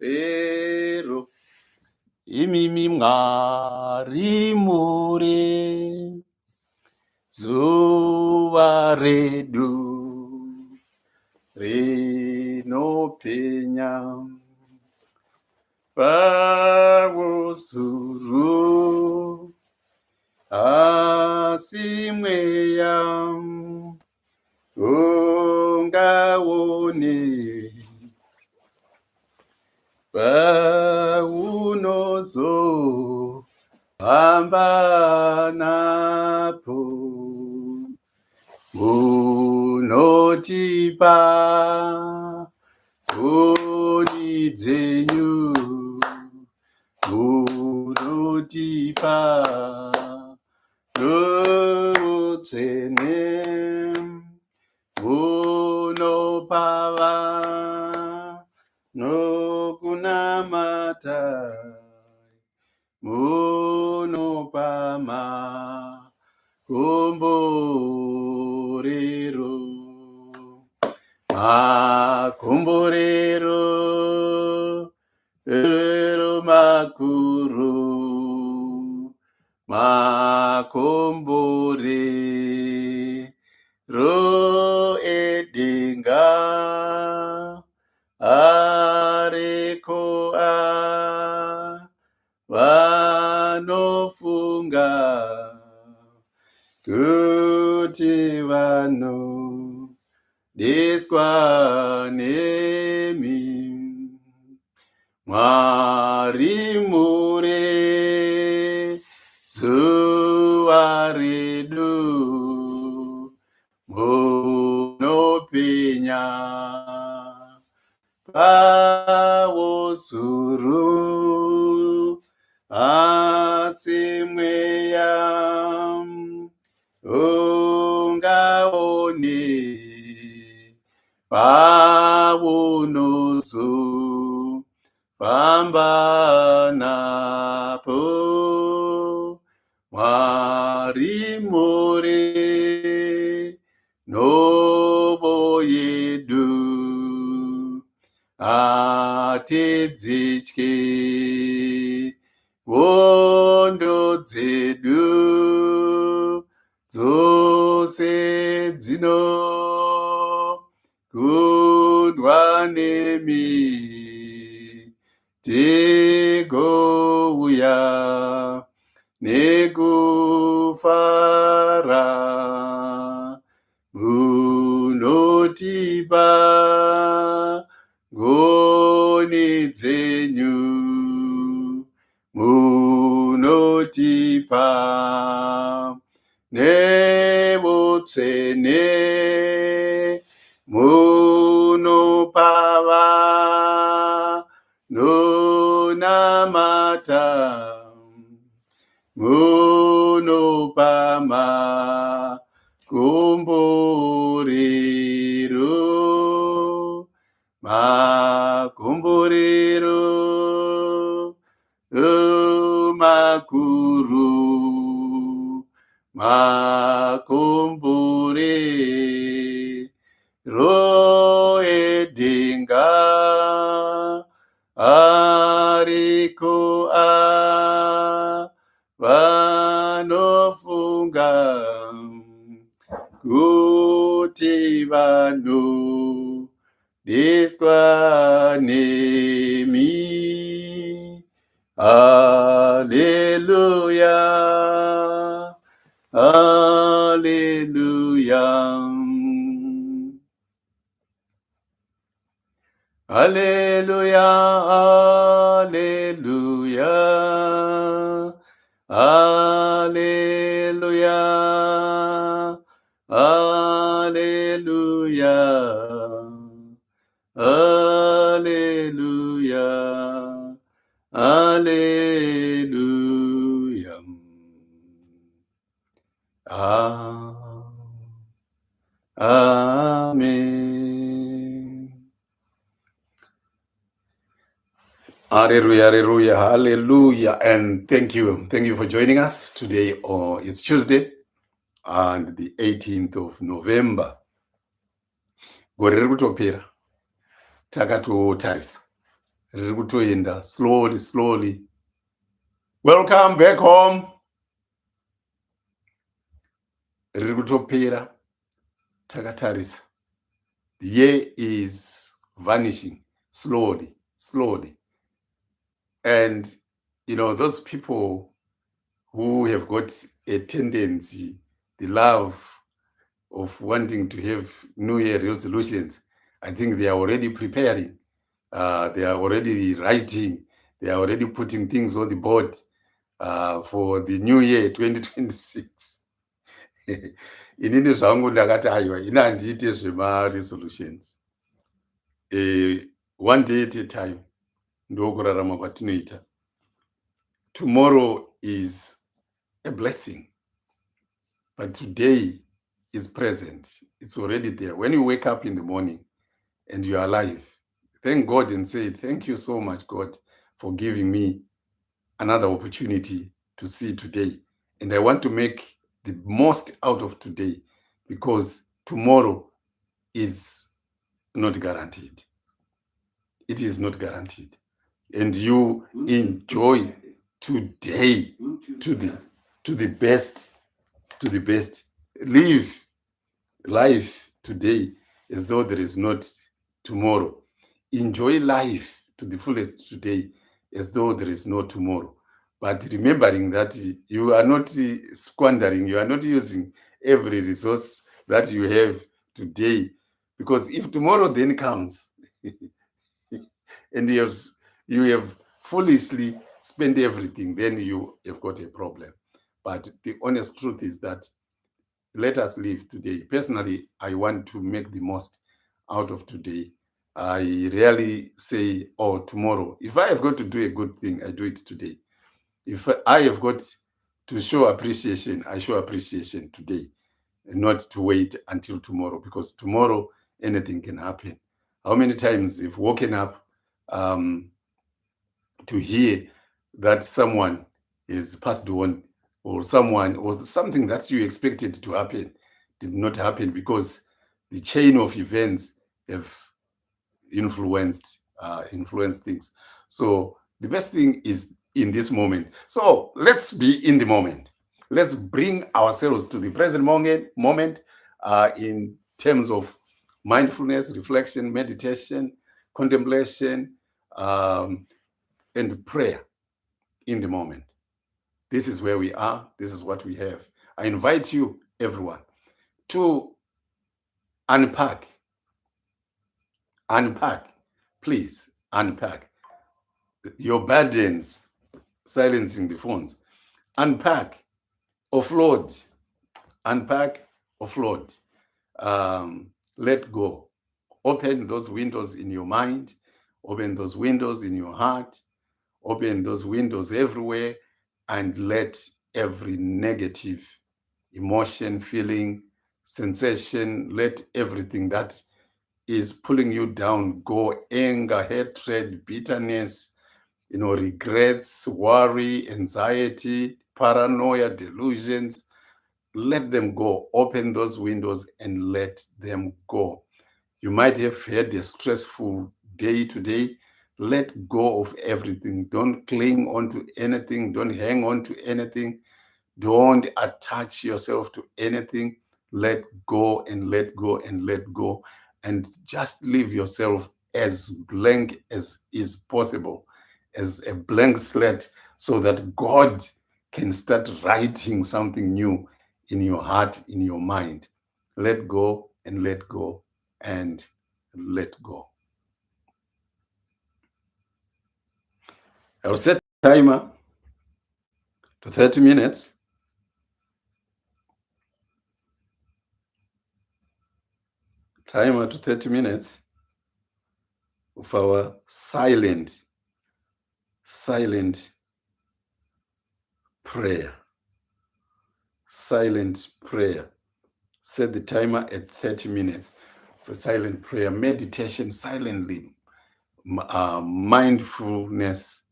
Ero imimi Mwari mure, zuva redu rinopenya pausuru, asi mweya ungaone paunozohamba napo, unotipa huni dzenyu, unotipa utsvene, unopava nokunamata, munopama komborero, makomborero ero makuru, makomborero edenga areko vanofunga kuti vanodeswa nemi. Mwari mure, zuva redu munopenya pausuru, asi mweya ungaone paunozofamba napo. Mwari mure, novo yedu atedzitye, wondo dzedu dzose dzinokundwa nemi, tigouya nekufara, munotipa ngoni dzenyu, munotipa nevutsvene, munopava nonamata, munopama komborero, makomborero makuru, makomborero edenga ariko vanofunga kuti vanodeswa nemi. Alleluia, alleluia, alleluia, alleluia, alleluia, alleluia, alleluia. Amen. Hallelujah, hallelujah, hallelujah. And thank you for joining us today. It's Tuesday and the 18th of November. Gore riri kutopera. takatotarisa riri kutoenda slowly. Welcome back home. Riri kutopera takatarisa. The year is vanishing slowly. And those people who have got a tendency, the love of wanting to have New Year resolutions, I think they are already preparing. They are already writing. They are already putting things on the board for the new year 2026. Inini zvangu ndakati aiwa ina handiite zvema-resolutions. One day at a time ndokurarama kwatinoita. Tomorrow is a blessing, but today is present. It's already there. When you wake up in the morning and you are alive, thank God and say, thank you so much, God, for giving me another opportunity to see today. And I want to make the most out of today, because tomorrow is not guaranteed. It is not guaranteed. And you enjoy today to the best. Live life today as though there is not tomorrow. Enjoy life to the fullest today as though there is no tomorrow. But remembering that you are not squandering, you are not using every resource that you have today. Because if tomorrow then comes and you have foolishly spent everything, then you have got a problem. But the honest truth is that let us live today. Personally, I want to make the most out of today. I rarely say, oh, tomorrow. If I have got to do a good thing, I do it today. If I have got to show appreciation, I show appreciation today, and not to wait until tomorrow, because tomorrow anything can happen. How many times you've woken up to hear that someone is passed on, or someone or something that you expected to happen did not happen because the chain of events have influenced things. So the best thing is in this moment. So let's be in the moment. Let's bring ourselves to the present moment in terms of mindfulness, reflection, meditation, contemplation, and prayer in the moment. This is where we are. This is what we have. I invite you, everyone, to unpack. Please unpack your burdens, silencing the phones. Unpack, offload. Let go. Open those windows in your mind. Open those windows in your heart. Open those windows everywhere, and let every negative emotion, feeling, sensation, let everything that is pulling you down go. Anger, hatred, bitterness, regrets, worry, anxiety, paranoia, delusions. Let them go. Open those windows and let them go. You might have had a stressful day today. Let go of everything. Don't cling on to anything. Don't hang on to anything. Don't attach yourself to anything. Let go and let go and let go. And just leave yourself as blank as is possible, as a blank slate, so that God can start writing something new in your heart, in your mind. Let go and let go and let go. I'll set a timer to 30 minutes. Timer to 30 minutes of our silent prayer. Silent prayer. Set the timer at 30 minutes for silent prayer, meditation silently, mindfulness,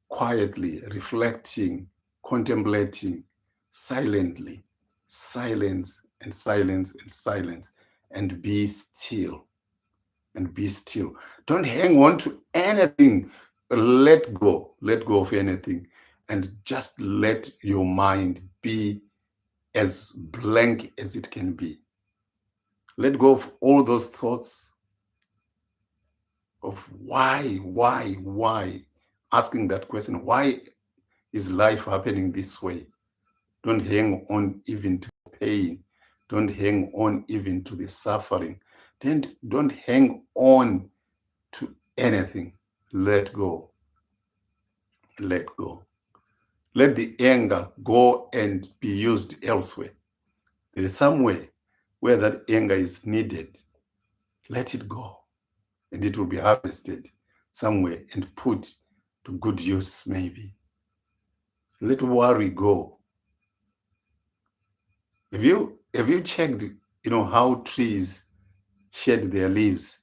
quietly, reflecting, contemplating, silently, silence and silence and silence, and be still. and be still. Don't hang on to anything. Let go of anything, and just let your mind be as blank as it can be. Let go of all those thoughts of why, asking that question, why is life happening this way? Don't hang on even to pain. Don't hang on even to the suffering. Don't hang on to anything. Let go. Let go. Let the anger go and be used elsewhere. There is somewhere where that anger is needed. Let it go, and it will be harvested somewhere and put to good use, maybe. Let worry go. Have you checked, how trees shed their leaves?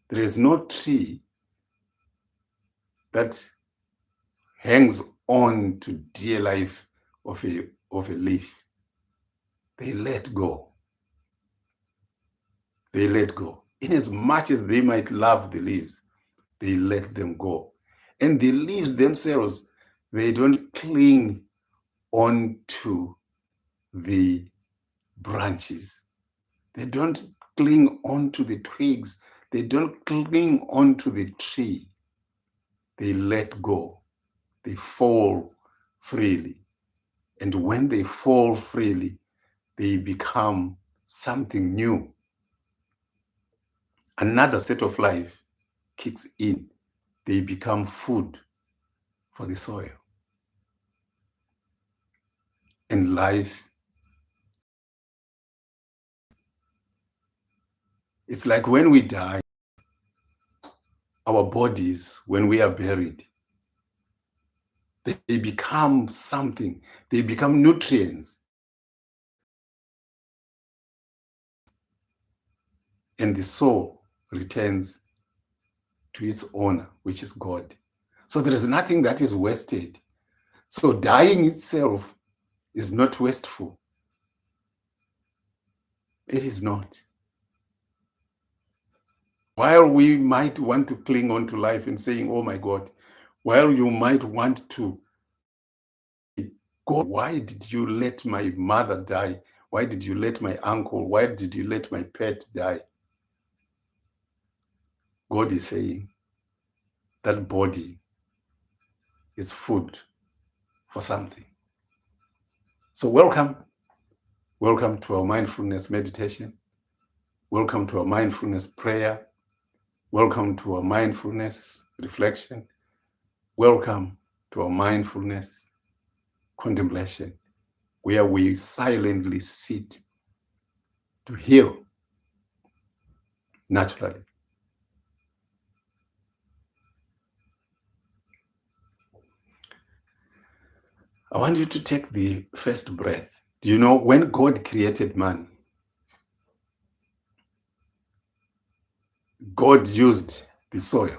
There is no tree that hangs on to dear life of a leaf. They let go. They let go. In as much as they might love the leaves, they let them go. And the leaves themselves, they don't cling onto the branches. They don't cling onto the twigs. They don't cling onto the tree. They let go. They fall freely. And when they fall freely, they become something new. Another set of life kicks in. They become food for the soil. And life, it's like when we die, our bodies, when we are buried, they become something. They become nutrients. And the soul returns to its owner, which is God. So there is nothing that is wasted. So dying itself is not wasteful. It is not. While we might want to cling on to life and saying, oh my God, while you might want to, God, why did you let my mother die? Why did you let my uncle? Why did you let my pet die? God is saying that body is food for something. So welcome to our mindfulness meditation. Welcome to our mindfulness prayer. Welcome to our mindfulness reflection. Welcome to our mindfulness contemplation, where we silently sit to heal naturally. I want you to take the first breath. Do you know when God created man, God used the soil.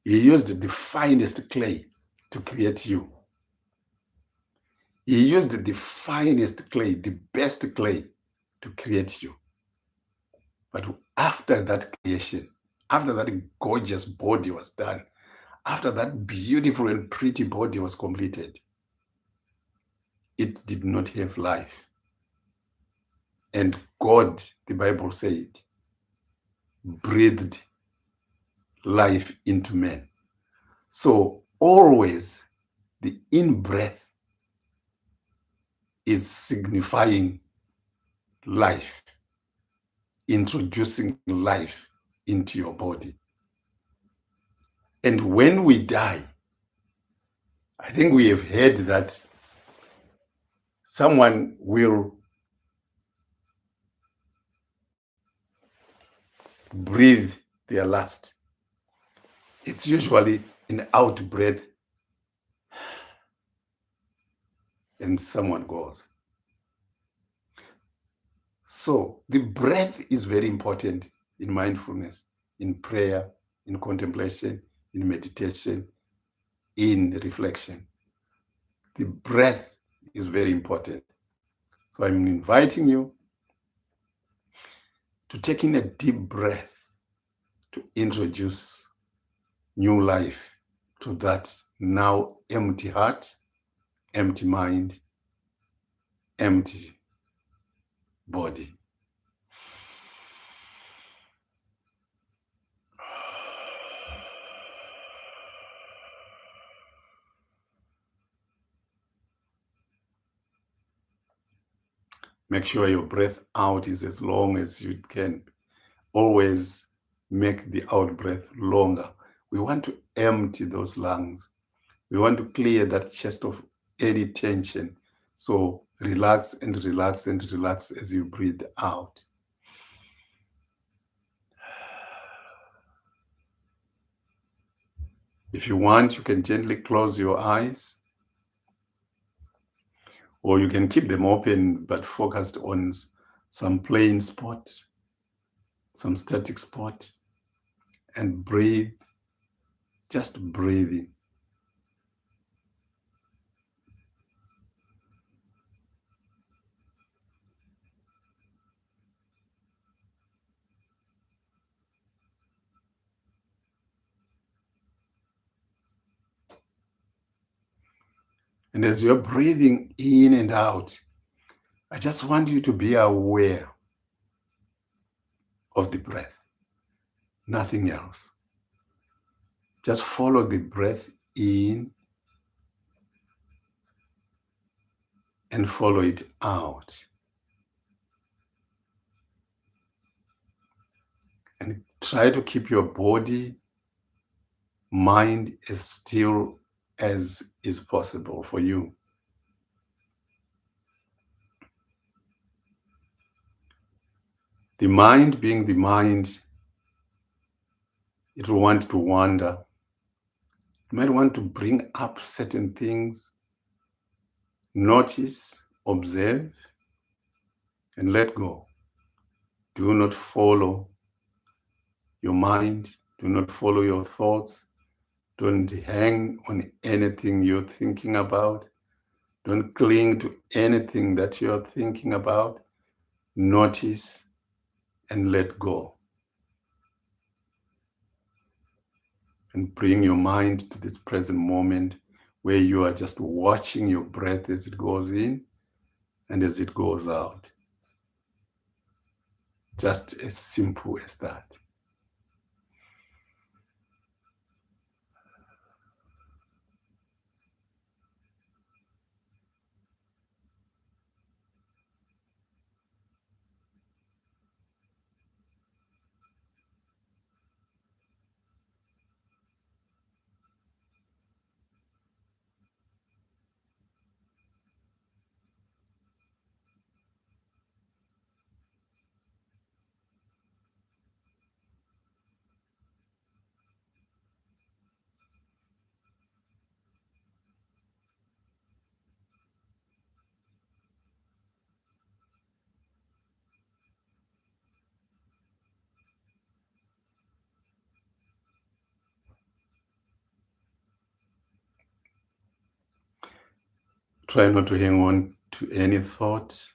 He used the finest clay to create you. He used the finest clay, the best clay to create you. But after that creation, after that gorgeous body was done, after that beautiful and pretty body was completed, it did not have life. And God, the Bible said, breathed life into man. So always the in-breath is signifying life, introducing life into your body. And when we die, I think we have heard that someone will breathe their last. It's usually an out breath and someone goes. So the breath is very important in mindfulness, in prayer, in contemplation, in meditation, in reflection. The breath is very important. So I'm inviting you to take in a deep breath to introduce new life to that now empty heart, empty mind, empty body. Make sure your breath out is as long as you can. Always make the out breath longer. We want to empty those lungs. We want to clear that chest of any tension. So relax and relax and relax as you breathe out. If you want, you can gently close your eyes, or you can keep them open but focused on some plain spot, some static spot, and breathe, just breathing. And as you're breathing in and out, I just want you to be aware of the breath, nothing else. Just follow the breath in and follow it out. And try to keep your body, mind as still as is possible for you. The mind, being the mind, it will want to wander. You might want to bring up certain things, notice, observe, and let go. Do not follow your mind. Do not follow your thoughts. Don't hang on anything you're thinking about. Don't cling to anything that you're thinking about. Notice and let go. And bring your mind to this present moment where you are just watching your breath as it goes in and as it goes out. Just as simple as that. Try not to hang on to any thought.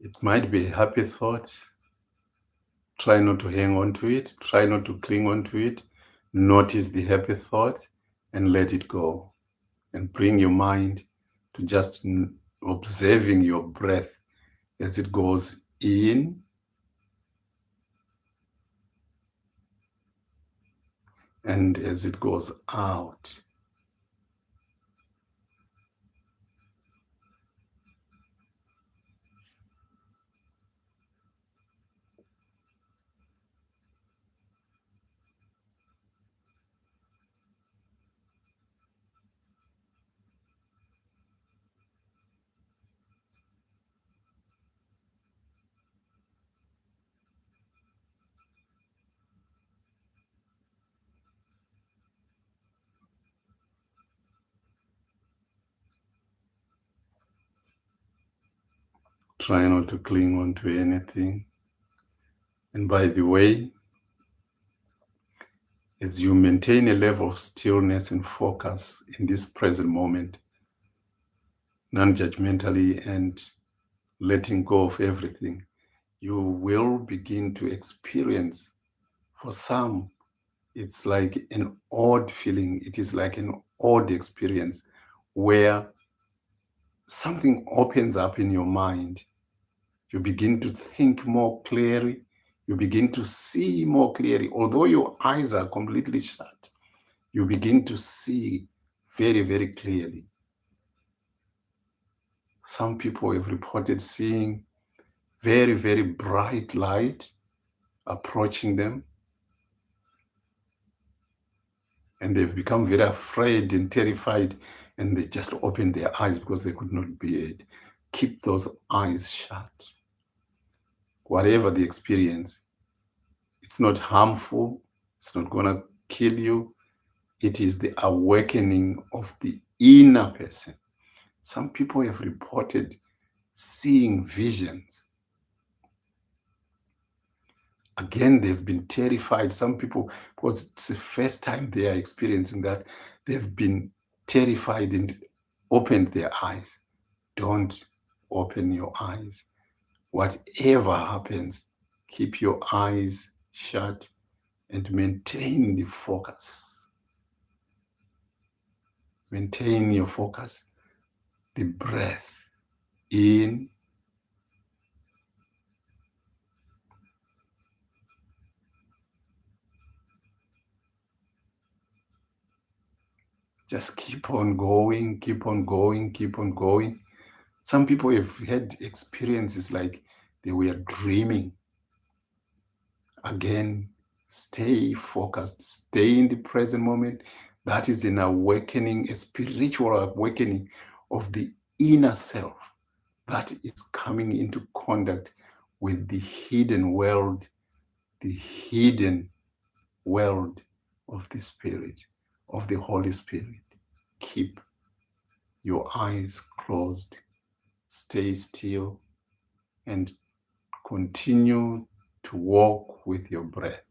It might be a happy thought. Try not to hang on to it. Try not to cling on to it. Notice the happy thought and let it go. And bring your mind to just observing your breath as it goes in and as it goes out. Try not to cling on to anything. And by the way, as you maintain a level of stillness and focus in this present moment, non-judgmentally and letting go of everything, you will begin to experience For some, it's like an odd feeling. It is like an odd experience where something opens up in your mind. You begin to think more clearly. You begin to see more clearly. Although your eyes are completely shut, you begin to see very, very clearly. Some people have reported seeing very, very bright light approaching them, and they've become very afraid and terrified, and they just opened their eyes because they could not bear it. Keep those eyes shut. Whatever the experience, it's not harmful, it's not going to kill you. It is the awakening of the inner person. Some people have reported seeing visions. Again, they've been terrified. Some people, because it's the first time they are experiencing that, they've been terrified and opened their eyes. Don't open your eyes. Whatever happens, keep your eyes shut and maintain the focus. Maintain your focus. The breath in, just keep on going, keep on going, keep on going. Some people have had experiences like they were dreaming. Again, stay focused, stay in the present moment. That is an awakening, a spiritual awakening of the inner self that is coming into contact with the hidden world, the hidden world of the Spirit, of the Holy Spirit. Keep your eyes closed, stay still, and continue to walk with your breath.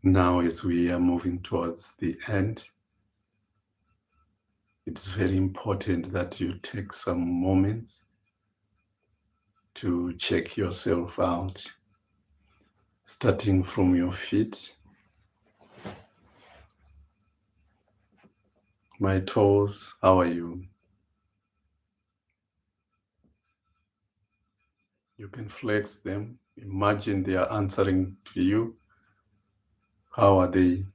Now, as we are moving towards the end, it's very important that you take some moments to check yourself out, starting from your feet. My toes, how are you? You can flex them. Imagine they are answering to you. How are they?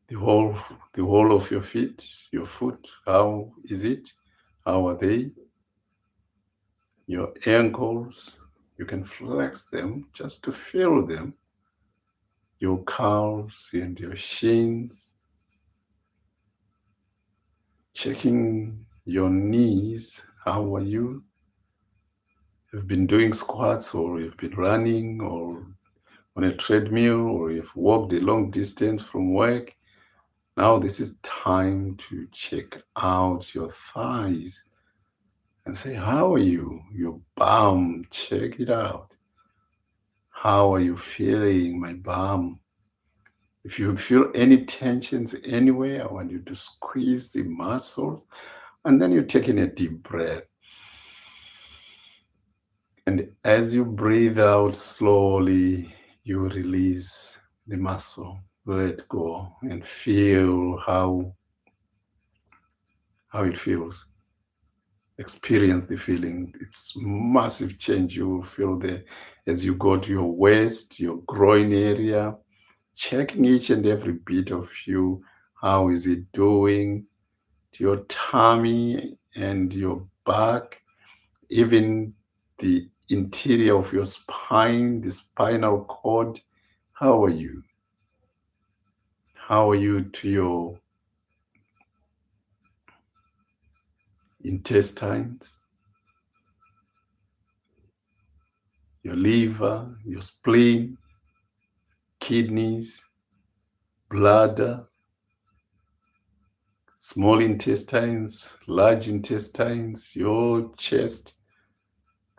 The whole, the whole of your feet, your foot, how is it? How are they? Your ankles, you can flex them just to feel them. Your calves and your shins, checking your knees. How are you? You've been doing squats, or you've been running, or on a treadmill, or you've walked a long distance from work. Now this is time to check out your thighs and say, how are you? Your bum, check it out. How are you feeling, my bum? If you feel any tensions anywhere, I want you to squeeze the muscles, and then you're taking a deep breath. And as you breathe out slowly, you release the muscle. Let go and feel how it feels. Experience the feeling. It's massive change you will feel there as you go to your waist, your groin area, checking each and every bit of you. How is it doing? To your tummy and your back, even the interior of your spine, the spinal cord. How are you? How are you to your intestines, your liver, your spleen, kidneys, bladder, small intestines, large intestines, your chest,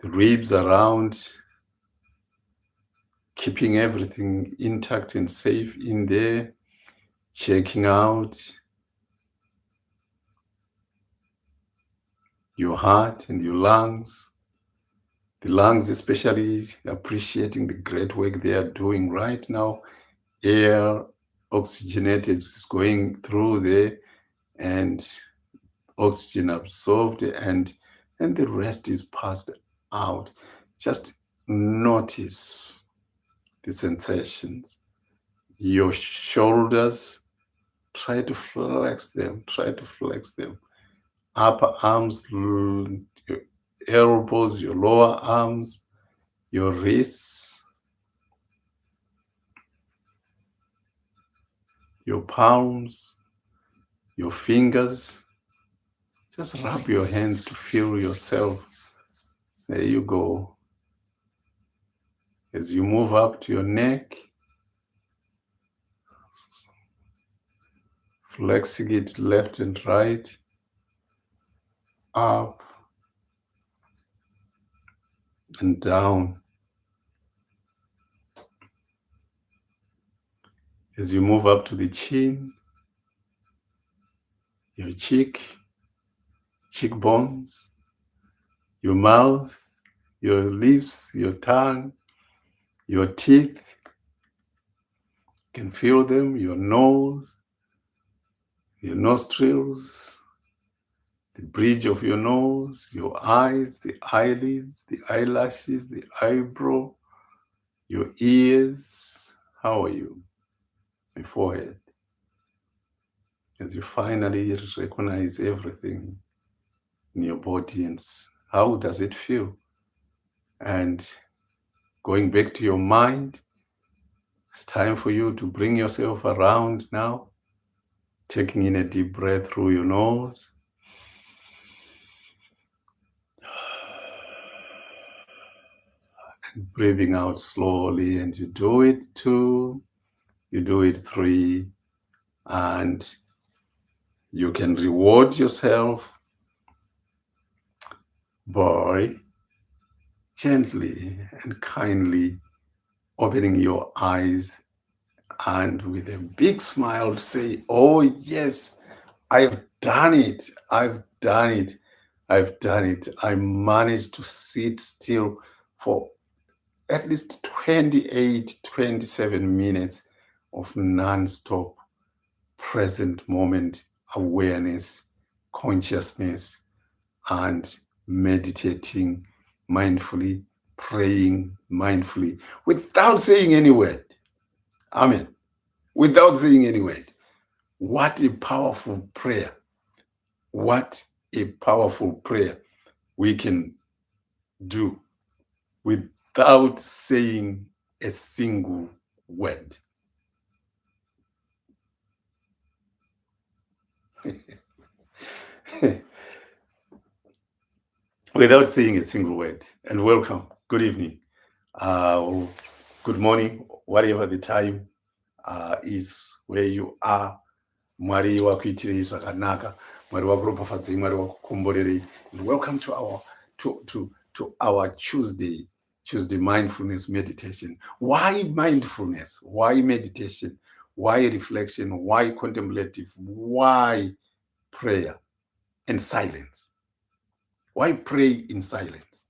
the ribs around, keeping everything intact and safe in there, checking out your heart and your lungs. The lungs, especially, appreciating the great work they are doing right now. Air oxygenated is going through there, and oxygen absorbed, and the rest is passed out. Just notice the sensations. Your shoulders, try to flex them, upper arms, your elbows, your lower arms, your wrists, your palms, your fingers. Just rub your hands to feel yourself. There you go. As you move up to your neck, flexing it left and right, up and down. As you move up to the chin, your cheekbones, your mouth, your lips, your tongue, your teeth. You can feel them, your nose, your nostrils, the bridge of your nose, your eyes, the eyelids, the eyelashes, the eyebrow, your ears. How are you? My forehead. As you finally recognize everything in your body, and how does it feel? And going back to your mind, it's time for you to bring yourself around now, taking in a deep breath through your nose. And breathing out slowly, and you do it 2, you do it 3, and you can reward yourself by gently and kindly opening your eyes and with a big smile say, oh, yes, I've done it. I've done it. I've done it. I managed to sit still for at least 28, 27 minutes of non-stop present moment awareness, consciousness, and meditating mindfully, praying mindfully without saying any word. Amen. Without saying any word. What a powerful prayer. What a powerful prayer we can do without saying a single word. Without saying a single word. And welcome. Good evening. Good morning, whatever the time is where you are. Mwari wakuitirei zvakanaka, Mwari wakuropafadzei, Mwari wakukomborerei. And welcome to our Tuesday mindfulness meditation. Why mindfulness? Why meditation? Why reflection? Why contemplative? Why prayer and silence? Why pray in silence?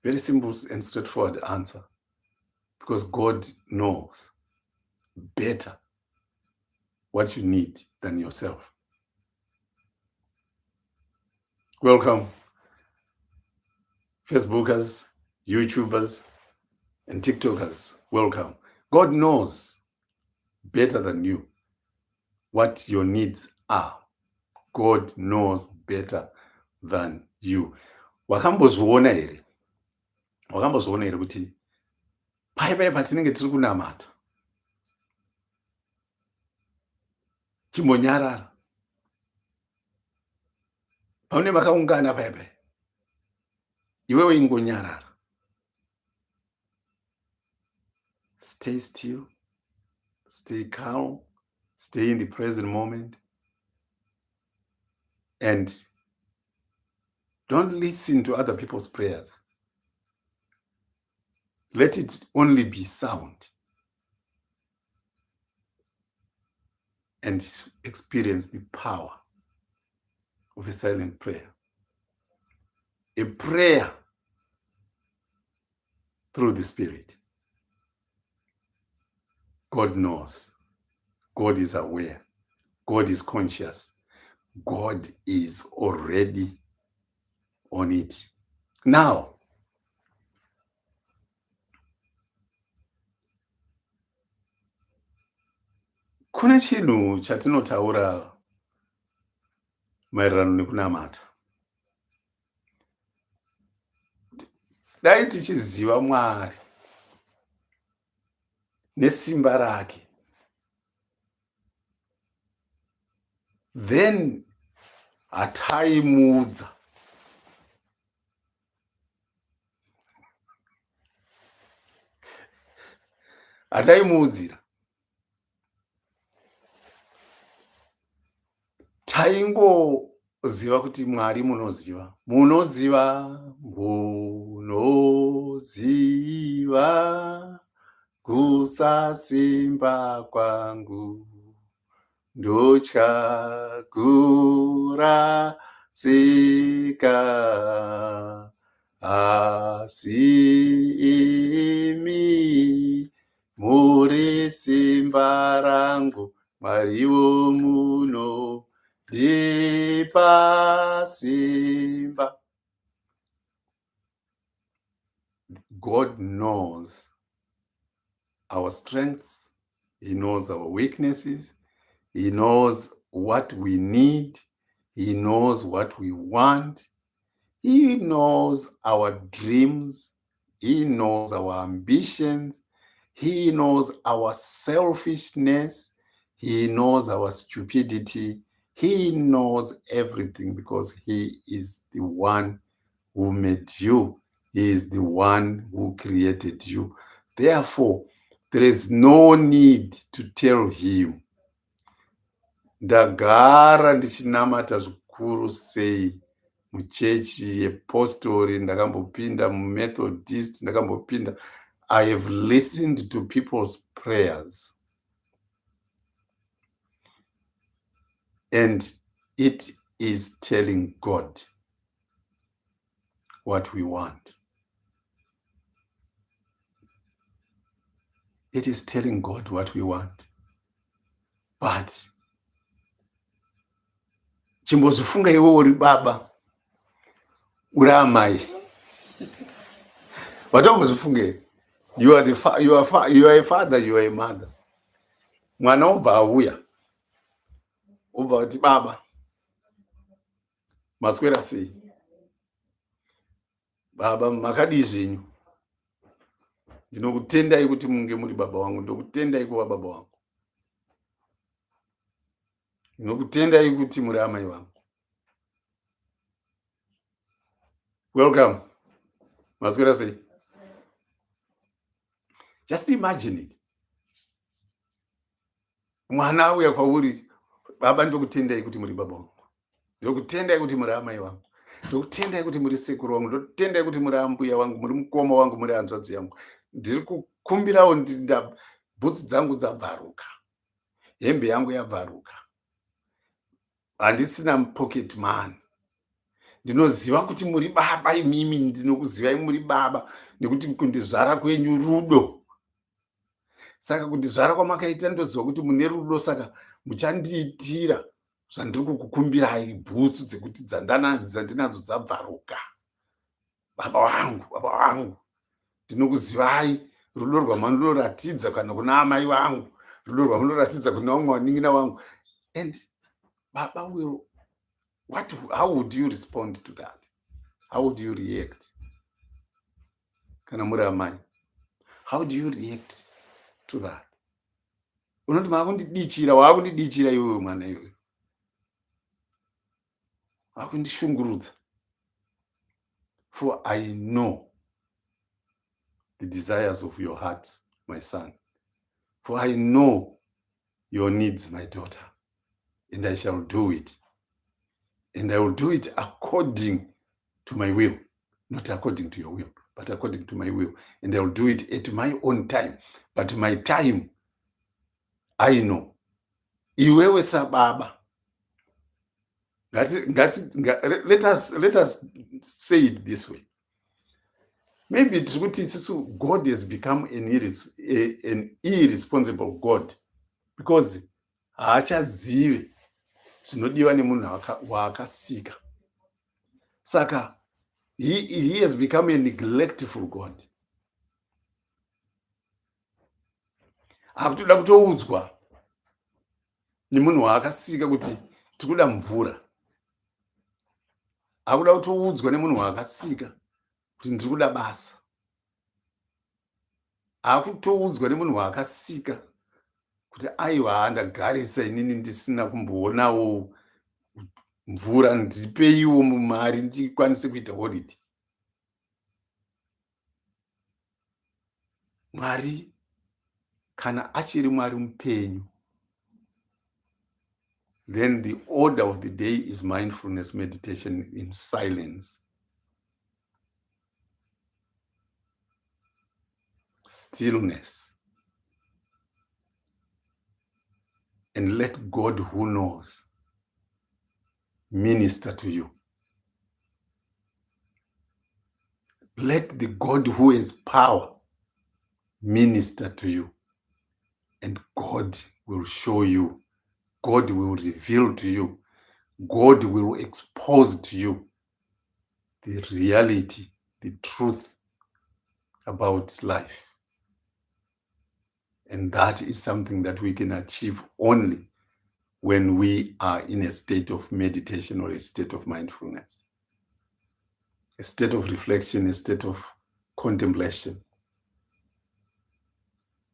Very simple and straightforward answer. Because God knows better what you need than yourself. Welcome, Facebookers, YouTubers, and TikTokers. Welcome. God knows better than you what your needs are. God knows better than you. Wakambozviona here kuti paya patinenge tiri kunamata chimbonyarara paune vakaungana paya iwewe ingonyarara. Stay still, stay calm, stay in the present moment, and don't listen to other people's prayers. Let it only be sound, and experience the power of a silent prayer. A prayer through the Spirit. God knows. God is aware. God is conscious. God is already on it. Now, kune chinhu chatinotaura maererano nekunamata. Dai tichiziva Mwari nesimba rake, then hataimuudza. Hataimuudzira. Taingoziva kuti Mwari munoziva. Munoziva kusasimba kwangu. Ndotya kurasika. Asi imi muri simba rangu. Mwariwo munondipa simba. God knows our strengths. He knows our weaknesses. He knows what we need. He knows what we want. He knows our dreams. He knows our ambitions. He knows our selfishness. He knows our stupidity. He knows everything because He is the one who made you. He is the one who created you. Therefore, there is no need to tell Him. Ndagara ndichinamata zvikuru sei muchechi yepostori, ndakambopinda mumethodist, ndakambopinda. I have listened to people's prayers, and it is telling God what we want. It is telling God what we want. But chimbozifunga iwe uri baba, uri amai. Watombozifunge. You are a father, you are a mother. Mwana obva auya. Obva kuti baba. Maswera sei? Baba makadi zvenyu. Ndinokutendai kuti munge muri baba wangu, ndokutendai kuva baba wangu. Ndinokutendai kuti muri amai vangu. Welcome. Maswera sei? Just imagine it. Mwana auya kwauri, baba ndokutendai kuti muri baba wangu. Ndokutendai kuti muri amai vangu. Ndokutendai kuti muri sekuru wangu. Ndokutendai kuti muri ambuya wangu, muri mukoma wangu, muri hanzvadzi yangu. Ndiri kukumbirawo bhutsu dzangu dzabvaruka. Hembe yangu yabvaruka. Handisina pocket money. Ndinoziva kuti muri baba imimi, ndinokuzivai muri baba nekuti kundizvara kwenyu rudo. Saka kundizvara kwamakaita ndoziva kuti mune rudo, saka muchandiitira zvandiri kukukumbirai, bhutsu dzekuti dzandinadzo dzabvaruka. Baba wangu, ndinokuzivai rudo rwamunoratidza kana kuna amai vangu, rudo rwamunoratidza kuna mwaning'ina wangu. And Baba will, how would you respond to that? How would you react? Kana muri amai, how do you react to that? Unoti makundidichira, wakundidichira iwewe mwana iwewe. Wakundishungurudza. For I know the desires of your heart, my son. For I know your needs, my daughter. And I shall do it. And I will do it according to my will. Not according to your will, but according to my will. And I will do it at my own time. But my time, I know. Iwewe sababa. Let us say it this way. Maybe it's good God has become an irresponsible God, because haachazivi zvinodiwa nemunhu waakasika. Saka he has become a neglectful God. Hakutoda kutoudzwa nemunhu waakasika kuti tikuda mvura. Hakuda kutoudzwa nemunhu waakasika kuti ndiri kuda basa. Hakutoudzwa nemunhu waakasika kuti aiwa ndagarisa inini ndisina kumboonawo mvura, ndipeiwo mari ndikwanise kuita holiday. Mwari kana achiri Mwari mupenyu, then the order of the day is mindfulness meditation in silence. Stillness. And let God who knows minister to you. Let the God who has power minister to you. And God will show you. God will reveal to you. God will expose to you the reality, the truth about life. And that is something that we can achieve only when we are in a state of meditation or a state of mindfulness, a state of reflection, a state of contemplation.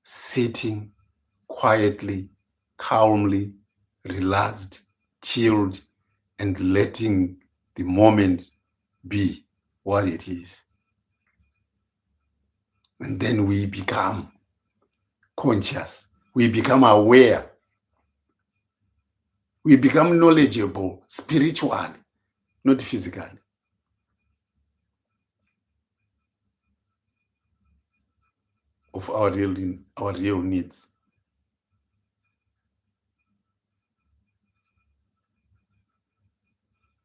Sitting quietly, calmly, relaxed, chilled, and letting the moment be what it is. And then we become conscious. We become aware. We become knowledgeable spiritually, not physically. of our real needs.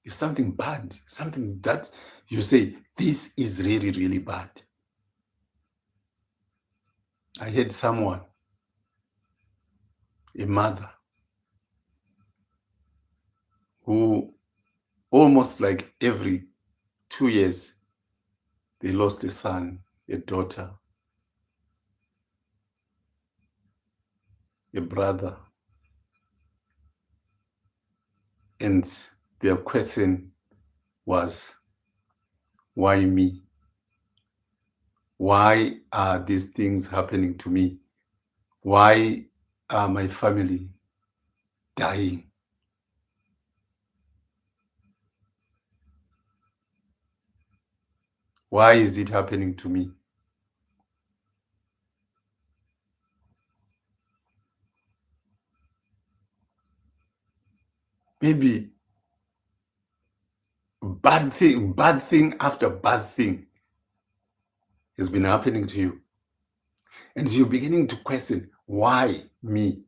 If something bad, something that you say, this is really, really bad. I had someone, a mother, who almost like every 2 years, they lost a son, a daughter, a brother. And their question was, why me? Why are these things happening to me? Why are my family dying? Why is it happening to me? Maybe bad thing after bad thing has been happening to you. And you're beginning to question, why me?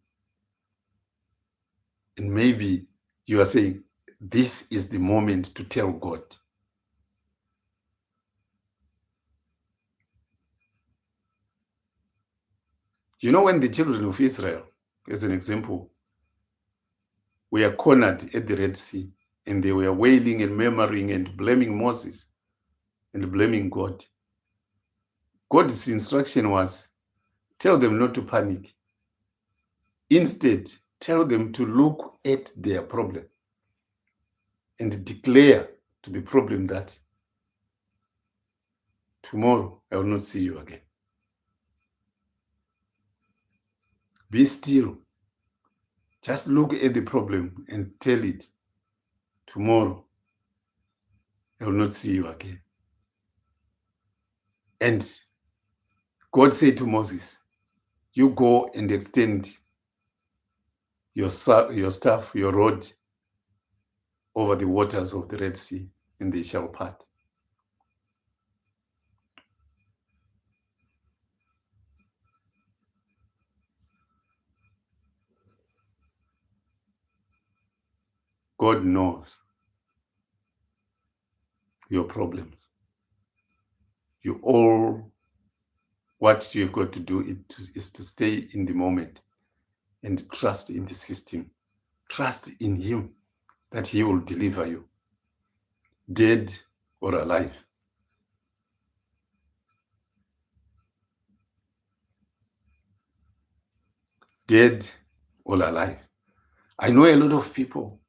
And maybe you are saying, this is the moment to tell God. You know, when the children of Israel, as an example, were cornered at the Red Sea, and they were wailing and murmuring and blaming Moses and blaming God, God's instruction was, tell them not to panic. Instead, tell them to look at their problem and declare to the problem that tomorrow I will not see you again. Be still. Just look at the problem and tell it, tomorrow I will not see you again. And God said to Moses, you go and extend your staff, your rod, over the waters of the Red Sea, and they shall part. God knows your problems. What you've got to do is to stay in the moment and trust in the system. Trust in Him that He will deliver you, dead or alive. Dead or alive. I know a lot of people,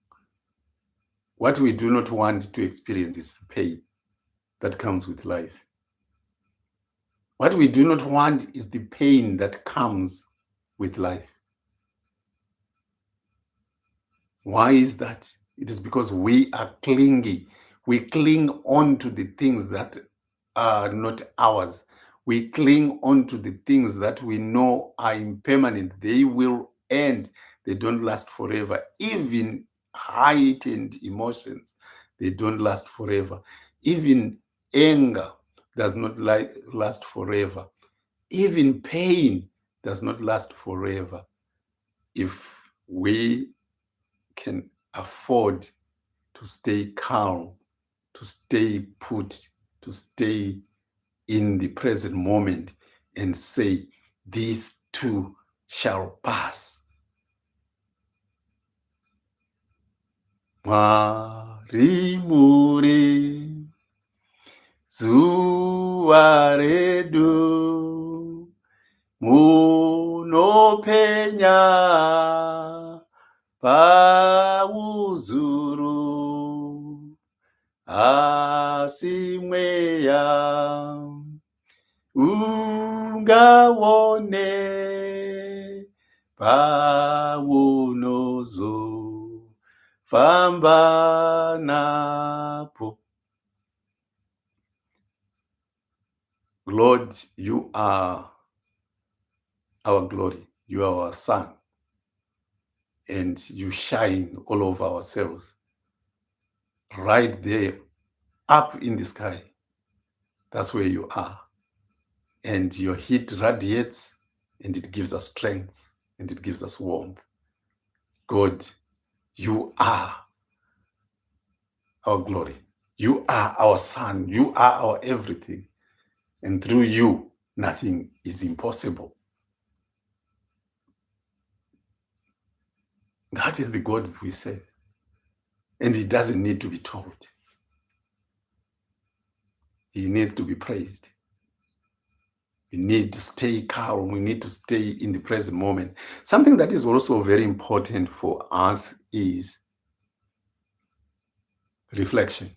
what we do not want to experience is the pain that comes with life. What we do not want is the pain that comes with life. Why is that? It is because we are clingy. We cling on to the things that are not ours. We cling on to the things that we know are impermanent. They will end. They don't last forever. Even heightened emotions, they don't last forever. Even anger does not last forever. Even pain does not last forever. If we can afford to stay calm, to stay put, to stay in the present moment and say, these too shall pass. Mwari muri zuwa redu munopenya pauzuru asi mweya ungaone paunozofamba napo. Lord, you are our glory. You are our sun. And you shine all over ourselves. Right there, up in the sky. That's where you are. and your heat radiates, and it gives us strength, and it gives us warmth. God, you are our glory. You are our sun. You are our everything. And through you, nothing is impossible. That is the God we serve. And he doesn't need to be told. He needs to be praised. We need to stay calm. We need to stay in the present moment. Something that is also very important for us is reflection.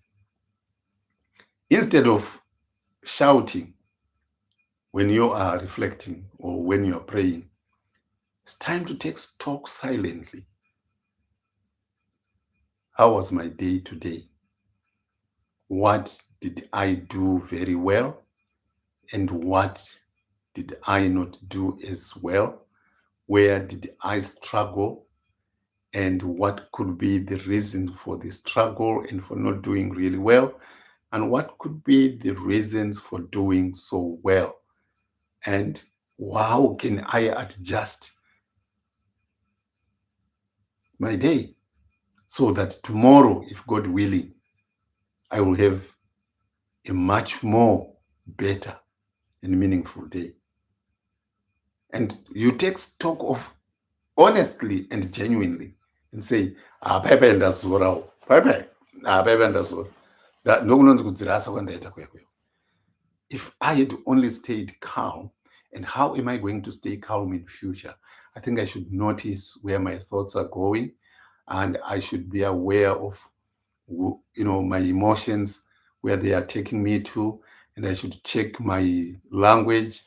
Instead of shouting when you are reflecting or when you are praying, it's time to take stock silently. How was my day today? What did I do very well? And what did I not do as well? Where did I struggle? And what could be the reason for the struggle and for not doing really well? And what could be the reasons for doing so well? And how can I adjust my day so that tomorrow, if God willing, I will have a much more better and meaningful day. And you take stock of honestly and genuinely and say, paipai ndazorawo, paipai ndazora. Ndokunonzi kudzirasa kwandaita kwekweyo. If I had only stayed calm, and how am I going to stay calm in future? I think I should notice where my thoughts are going, and I should be aware of my emotions, where they are taking me to, and I should check my language.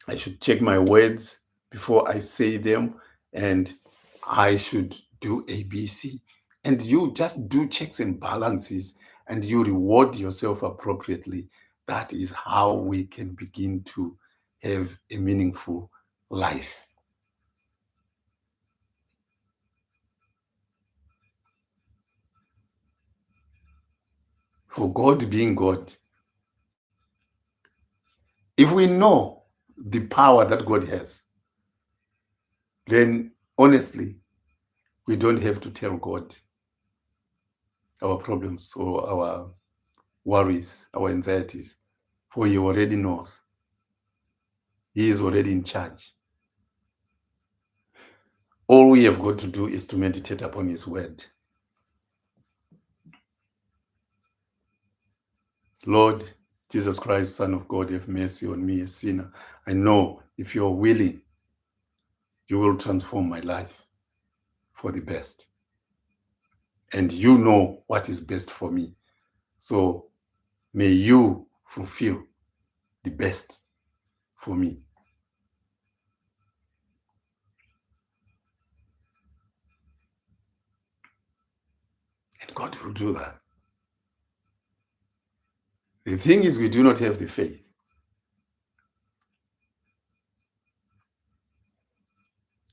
I should check my words before I say them, and I should do ABC. And you just do checks and balances, and you reward yourself appropriately. That is how we can begin to have a meaningful life. For God being God, if we know the power that God has, then honestly, we don't have to tell God our problems or our worries, our anxieties, for he already knows. He is already in charge. All we have got to do is to meditate upon his word. Lord Jesus Christ, Son of God, have mercy on me, a sinner. I know if you're willing, you will transform my life for the best. And you know what is best for me. So may you fulfill the best for me. And God will do that. The thing is, we do not have the faith.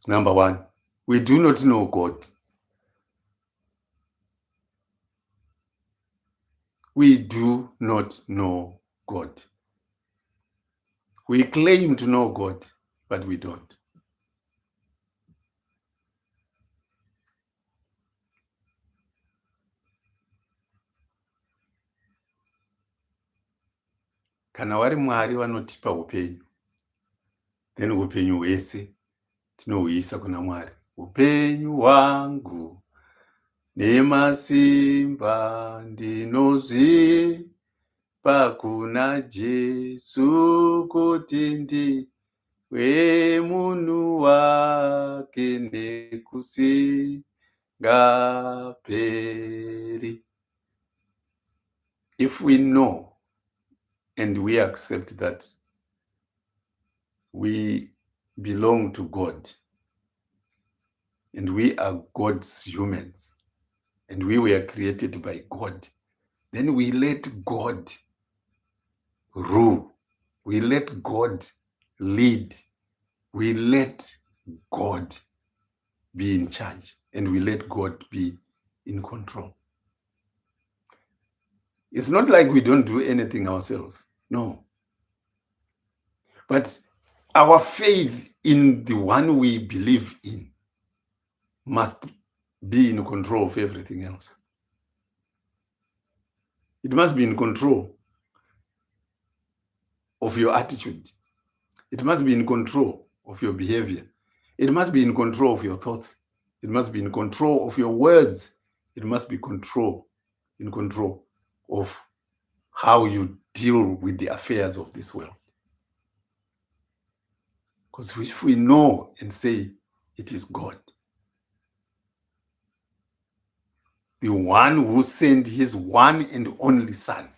Number one, we do not know God. We do not know God. We claim to know God, but we don't. Kana wari Mwari vanotipa upenyu, then upenyu hwese tinohuisa kuna Mwari. Upenyu hwangu nemasimba ndinozvipa kuna Jesu kuti ndiwe munhu wake nekusingaperi. If we know and we accept that we belong to God and we are God's humans and we were created by God, then we let God rule. We let God lead. We let God be in charge, and we let God be in control. It's not like we don't do anything ourselves. No. But our faith in the one we believe in must be in control of everything else. It must be in control of your attitude. It must be in control of your behavior. It must be in control of your thoughts. It must be in control of your words. It must be in control of how you deal with the affairs of this world. Because if we know and say it is God, the one who sent his one and only Son,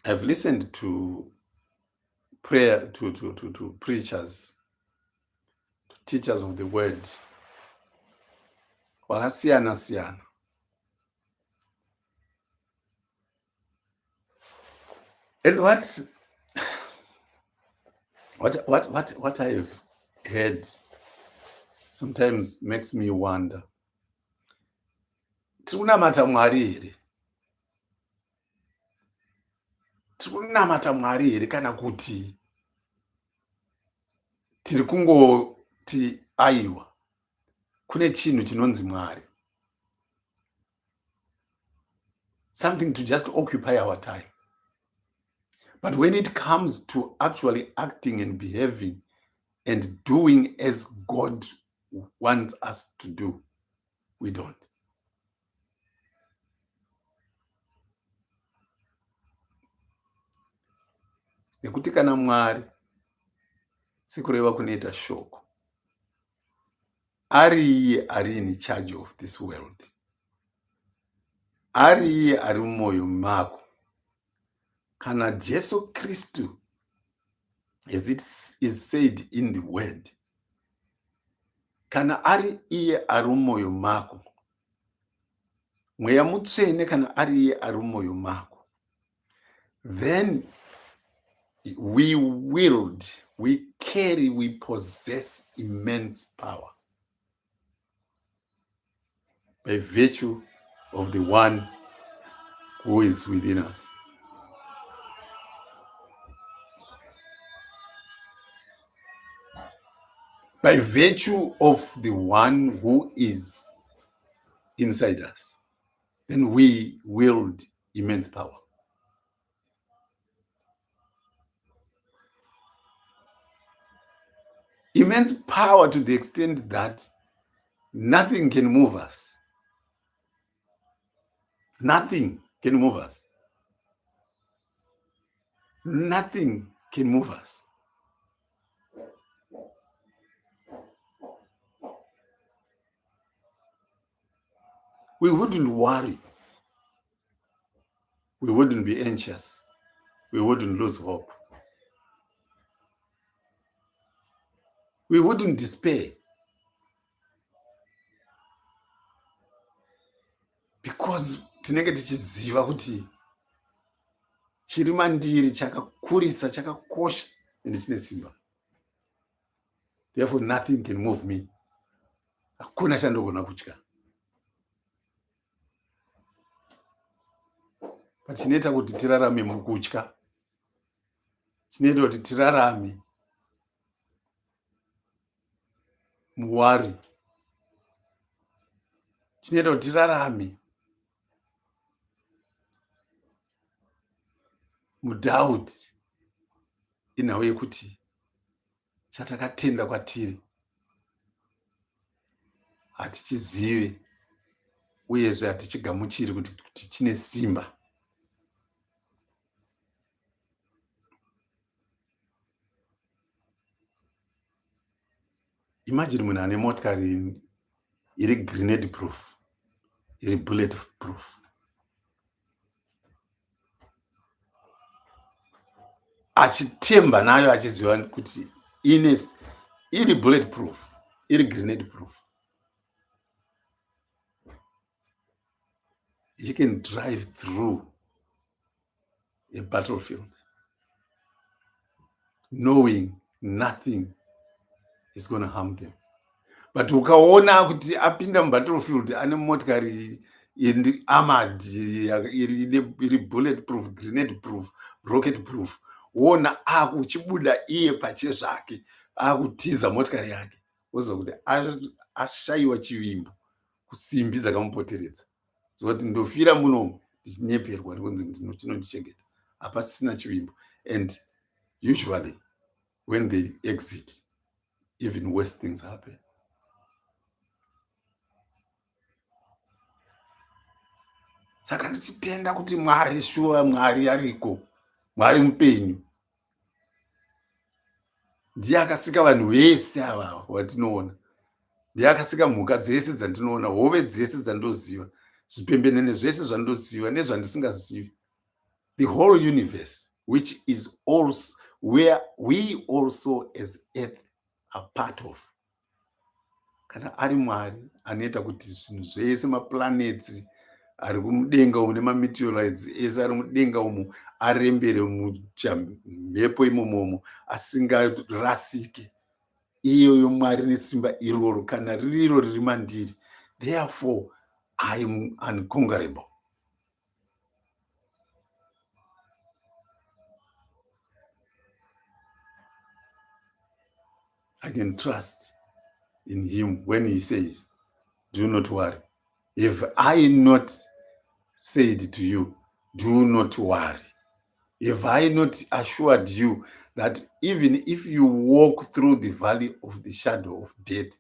I've listened to prayer to preachers, to teachers of the word, vakasiyana siyana. And what I have heard sometimes makes me wonder. Tikunamata Mwari here? Tikunamata Mwari here kana kuti tiri kungoti aiwa kune chinhu chinonzi Mwari? Something to just occupy our time. But when it comes to actually acting and behaving and doing as God wants us to do, we don't. Nekuti kana Mwari sikureva kunoita shoko, ari iye ari in charge of this world, ari iye ari mumwoyo mako, kana Jesu Kristu, as it is said in the word, kana ari iye ari mumwoyo mako, mweya mutsvene kana ari iye ari mumwoyo mako, then we possess immense power by virtue of the one who is within us. By virtue of the one who is inside us, then we wield immense power. Immense power to the extent that nothing can move us. Nothing can move us. Nothing can move us. We wouldn't worry. We wouldn't be anxious. We wouldn't lose hope. We wouldn't despair. Because tinenge tichiziva kuti chiri mandiri chakakurisa, chakakosha, and chine simba. Therefore, nothing can move me. Hakuna chandogona kutya. But chinoita kuti tirarame mukutya. Chinoita kuti tirarame muwari. Chinoita kuti tirarame mudoubt inhau yekuti chatakatenda kwatiri hatichizive uyezve hatichigamuchiri kuti chine simba. Imagine munhu ane motikari iri grenade proof, iri bullet proof. Achitemba nayo achiziva kuti iri bullet proof, iri grenade proof. You can drive through a battlefield knowing nothing is going to harm them. but ukaona kuti apinda mubattlefield ane motikari armored iri bullet proof, grenade proof, rocket proof, wona akuchibuda iye pachezvake akutiza motikari yake, woziva kuti ashayiwa chivimbo kusimbi dzakamupoteredza, zoti ndofira munomu ndichinyeperwa ndikunzi chinondichengeta, hapasisina chivimbo. And usually when they exit, even worse things happen. Saka ndichitenda kuti Mwari shuwa, Mwari ariko, Mwari mupenyu, ndiye akasika vanhu vese ava vatinoona, ndiye akasika mhuka dzese dzandinoona, hove dzese dzandoziva, zvipembenene zvese zvandoziva nezvandisingazivi, the whole universe, which is also where we also as earth are part of. Kana ari Mwari anoita kuti zvinhu zvese, maplanets ari kumudenga umu nemameteorites ese ari mudenga umu arembere mumhepo imomomo asingarasike, iyoyo Mwari nesimba iroro, kana ririro riri mandiri. Therefore I am unconquerable. I can trust in him when he says, do not worry. If I not said to you, do not worry, if I not assured you that even if you walk through the valley of the shadow of death,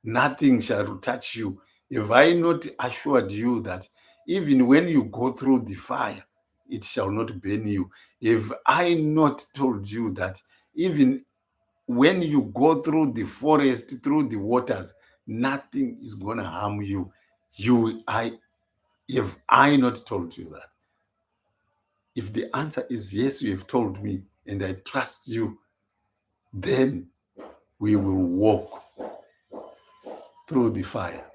nothing shall touch you, if I not assured you that even when you go through the fire, it shall not burn you, if I not told you that even when you go through the forest, through the waters, nothing is going to harm you, if I not told you that, if the answer is yes, you have told me, and I trust you, then we will walk through the fire.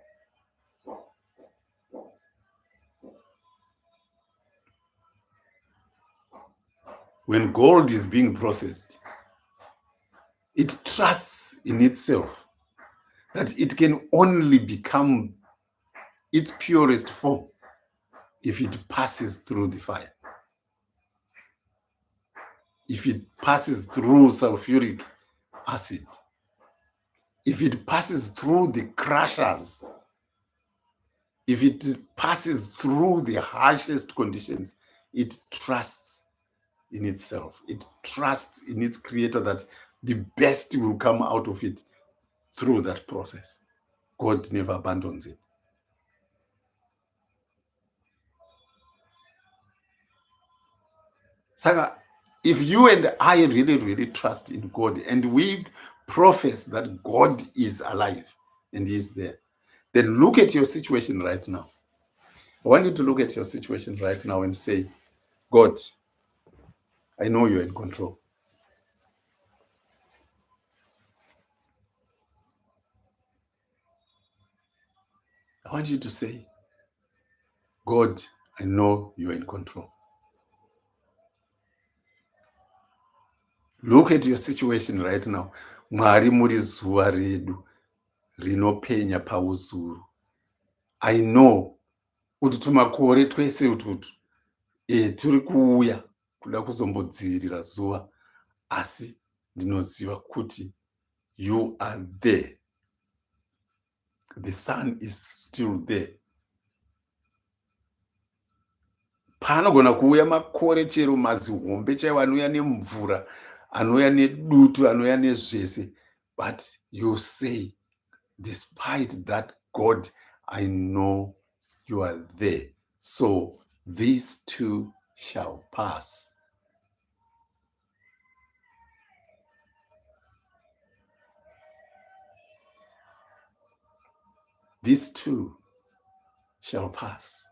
When gold is being processed, it trusts in itself that it can only become its purest form if it passes through the fire. If it passes through sulfuric acid, if it passes through the crushers, if it passes through the harshest conditions, it trusts in itself. It trusts in its creator that the best will come out of it through that process. God never abandons it. Saka, if you and I really, really trust in God, and we profess that God is alive and He is there, then look at your situation right now. I want you to look at your situation right now and say, God, I know you're in control. I want you to say, God, I know you're in control. Look at your situation right now. Mwari muri zuva redu rinopenya pauzuru. I know kuti tumakore twese ututu turi kuuya kuda kuzombodzivirira zuva, asi ndinoziva kuti you are there. The sun is still there. Panogona kuuya makore chero mazihombe chaiwo anouya nemvura, anouya nedutu, anouya nezvese, but you say, despite that, God, I know you are there. So these too shall pass. These too shall pass.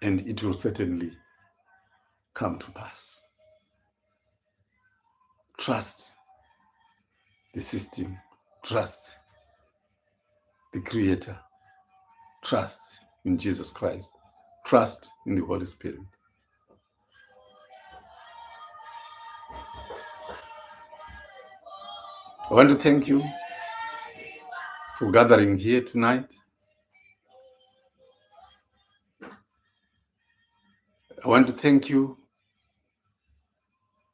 And it will certainly come to pass. Trust the system. Trust the Creator. Trust in Jesus Christ. Trust in the Holy Spirit. I want to thank you for gathering here tonight. I want to thank you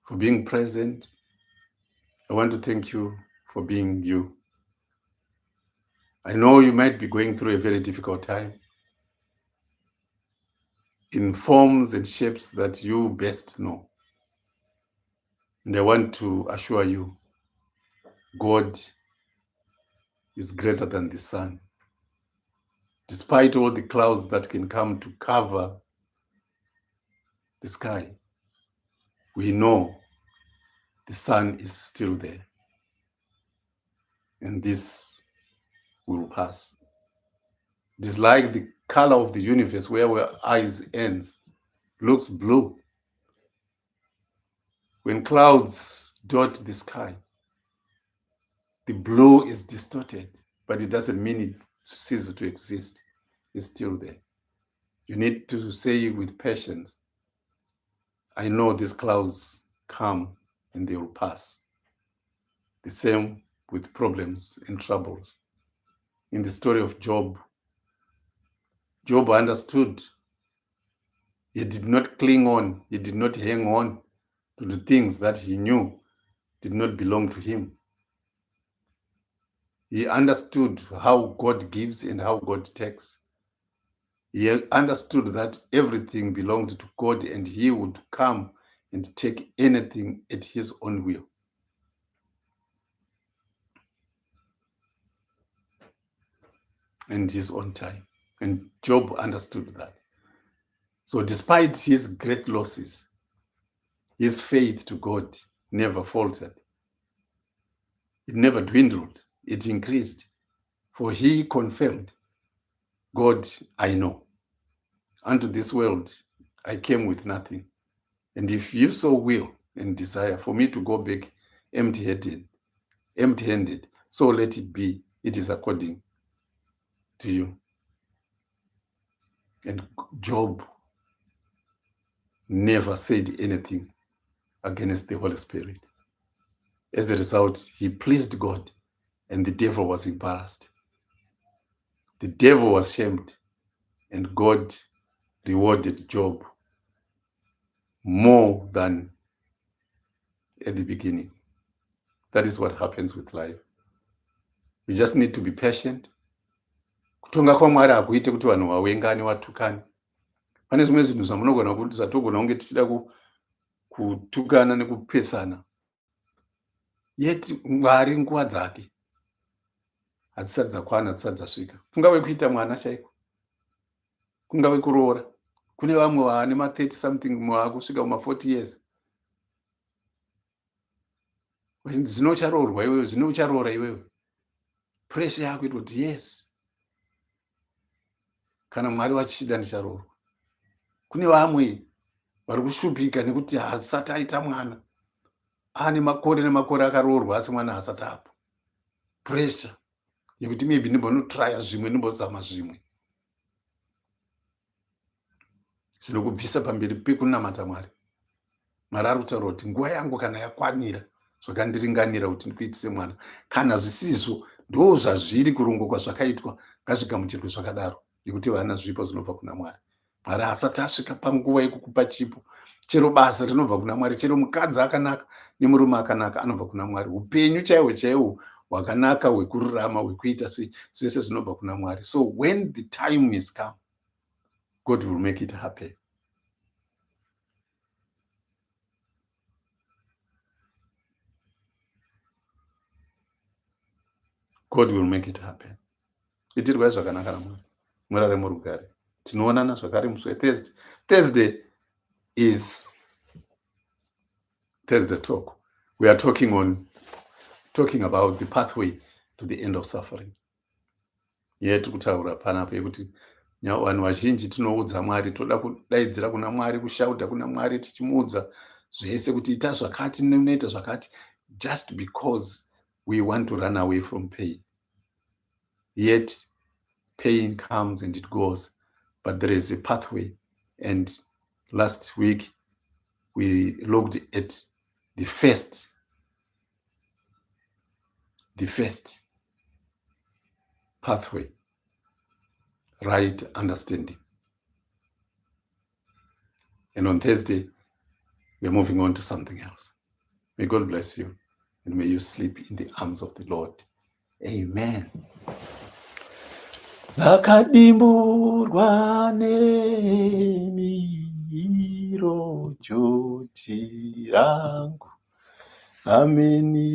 for being present. I want to thank you for being you. I know you might be going through a very difficult time in forms and shapes that you best know. And I want to assure you, God is greater than the sun. Despite all the clouds that can come to cover the sky, we know the sun is still there. And this will pass. It is like the color of the universe where our eyes ends, looks blue. When clouds dot the sky, the blue is distorted, but it doesn't mean it ceases to exist. It's still there. You need to say with patience, I know these clouds come and they will pass. The same with problems and troubles. In the story of Job, Job understood. He did not cling on, he did not hang on to the things that he knew did not belong to him. He understood how God gives and how God takes. He understood that everything belonged to God and he would come and take anything at his own will. And his own time. And Job understood that. So despite his great losses, his faith to God never faltered. It never dwindled. It increased. For he confirmed, God, I know. Unto this world, I came with nothing. And if you so will and desire for me to go back empty-handed, so let it be. It is according to you. And Job never said anything against the Holy Spirit. As a result, he pleased God, and the devil was embarrassed. The devil was shamed, and God rewarded Job more than at the beginning. That is what happens with life. You just need to be patient. Kutonga kwaMwari hakuite kuti vanhu vawengane vatukane. Pane zvimwe zvinhu zvamunogona kuti zvatogona kunge tichida kutukana nekupesana. Yet Mwari nguva dzake hadzisati dzakwana, hadzisati dzasvika. Kungave kuita mwana chaiko, kungave kuroora. Kune vamwe vane ma30 something, mumwe akusvika kuma40 years. Zvino ucharoorwa iwewe, zvino ucharoora iwewe. Pressure yako iti kuti yes, kana Mwari wachida ndicharoorwa. Kune vamwe vari kushupika nekuti haasati aita mwana, ane makore nemakore akaroorwa asi mwana haasati apo. Pressure yekuti maybe ndimbonotraya zvimwe, ndimbozama zvimwe. Zvinokubvisa pamberi pekunamata Mwari. Mwari ari kutaura kuti nguva yangu kana yakwanira zvakandiringanira kuti ndikuitise mwana. Kana zvisizvo, ndo zvazviri kurungo kwazvakaitwa, ngazvigamuchirwe zvakadaro, nekuti vana zvipo zvinobva kuna Mwari. Mwari asati asvika panguva yekukupa chipo. Chero basa rinobva kuna Mwari, chero mukadzi akanaka nemurume akanaka anobva kuna Mwari. Upenyu chaiwo chaiwo hwakanaka hwekururama hwekuita sei, zvese zvinobva kuna Mwari. So when the time is come, God will make it happen. God will make it happen. Itirwai zvakanaka naMwari. Murare murugare. Tinoonana zvakare musi weThursday. Thursday is Thursday talk. We are talking about the pathway to the end of suffering. Yet kutaura panapa yekuti vanhu vazhinji tinoudza Mwari, toda kudaidzira kuna Mwari, kushauta kuna Mwari tichimuudza zvese kuti ita zvakati noita zvakati, just because we want to run away from pain. Yet pain comes and it goes, but there is a pathway. And last week we looked at the first the first pathway, right understanding. And on Thursday, we're moving on to something else. May God bless you, and may you sleep in the arms of the Lord. Amen. Lakadimburwa nemiro joti rangu. Ameni.